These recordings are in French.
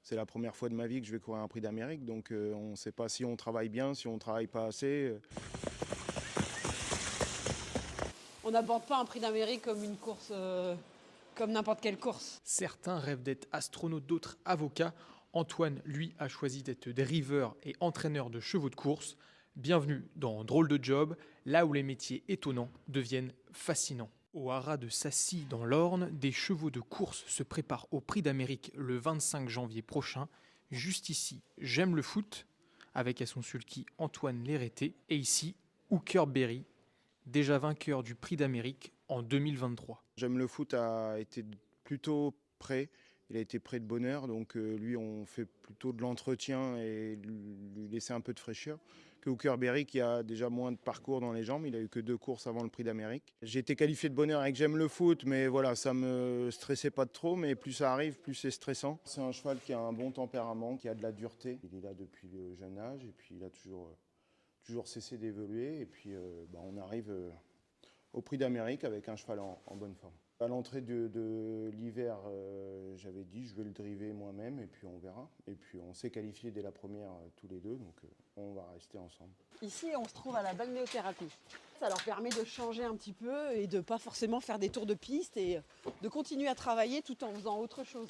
C'est la première fois de ma vie que je vais courir un prix d'Amérique, donc on ne sait pas si on travaille bien, si on ne travaille pas assez. On n'aborde pas un prix d'Amérique comme une course, comme n'importe quelle course. Certains rêvent d'être astronautes, d'autres avocats. Antoine, lui, a choisi d'être driveur et entraîneur de chevaux de course. Bienvenue dans Drôle de Job, là où les métiers étonnants deviennent fascinants. Au haras de Sassy, dans l'Orne, des chevaux de course se préparent au Prix d'Amérique le 25 janvier prochain. Juste ici, j'aime le foot, avec à son sulky Antoine Lérété, et ici, Hooker Berry, déjà vainqueur du Prix d'Amérique en 2023. J'aime le foot a été plutôt prêt. Il a été prêt de bonne heure, donc lui on fait plutôt de l'entretien et lui laisser un peu de fraîcheur. Que Hooker Berry qui a déjà moins de parcours dans les jambes, il a eu que 2 courses avant le Prix d'Amérique. J'ai été qualifié de bonne heure avec J'aime le foot, mais voilà, ça me stressait pas de trop, mais plus ça arrive, plus c'est stressant. C'est un cheval qui a un bon tempérament, qui a de la dureté. Il est là depuis le jeune âge et puis il a toujours cessé d'évoluer et puis on arrive au Prix d'Amérique avec un cheval en bonne forme. À l'entrée de l'hiver, j'avais dit je vais le driver moi-même et puis on verra. Et puis on s'est qualifiés dès la première tous les deux, donc on va rester ensemble. Ici, on se trouve à la balnéothérapie. Ça leur permet de changer un petit peu et de pas forcément faire des tours de piste et de continuer à travailler tout en faisant autre chose.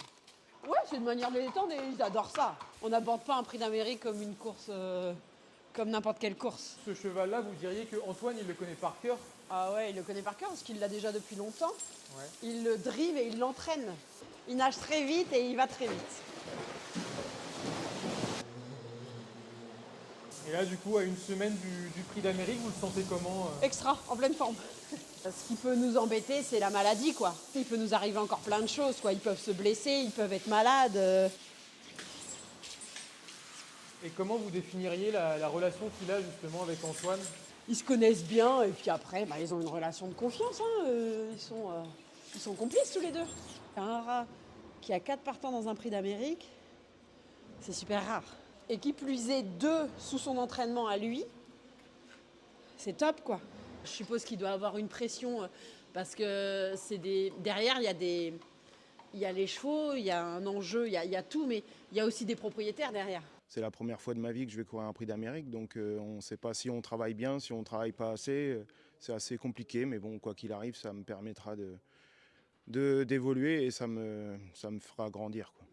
Ouais, c'est une manière de les détendre et ils adorent ça. On n'aborde pas un prix d'Amérique comme une course, comme n'importe quelle course. Ce cheval-là, vous diriez que Antoine, il le connaît par cœur? Ah ouais, il le connaît par cœur parce qu'il l'a déjà depuis longtemps. Ouais. Il le drive et il l'entraîne. Il nage très vite et il va très vite. Et là, du coup, à une semaine du Prix d'Amérique, vous le sentez comment Extra, en pleine forme. Ce qui peut nous embêter, c'est la maladie, quoi. Il peut nous arriver encore plein de choses, quoi. Ils peuvent se blesser, ils peuvent être malades. Et comment vous définiriez la relation qu'il a justement avec Antoine? Ils se connaissent bien et puis après, ils ont une relation de confiance. Ils sont complices tous les deux. Un rat qui a 4 partants dans un prix d'Amérique, c'est super rare. Et qui plus est 2 sous son entraînement à lui, c'est top, quoi. Je suppose qu'il doit avoir une pression parce que derrière, il y a les chevaux, il y a un enjeu, il y a tout, mais il y a aussi des propriétaires derrière. C'est la première fois de ma vie que je vais courir un prix d'Amérique, donc on ne sait pas si on travaille bien, si on ne travaille pas assez. C'est assez compliqué, mais bon, quoi qu'il arrive, ça me permettra d'évoluer et ça me fera grandir, quoi.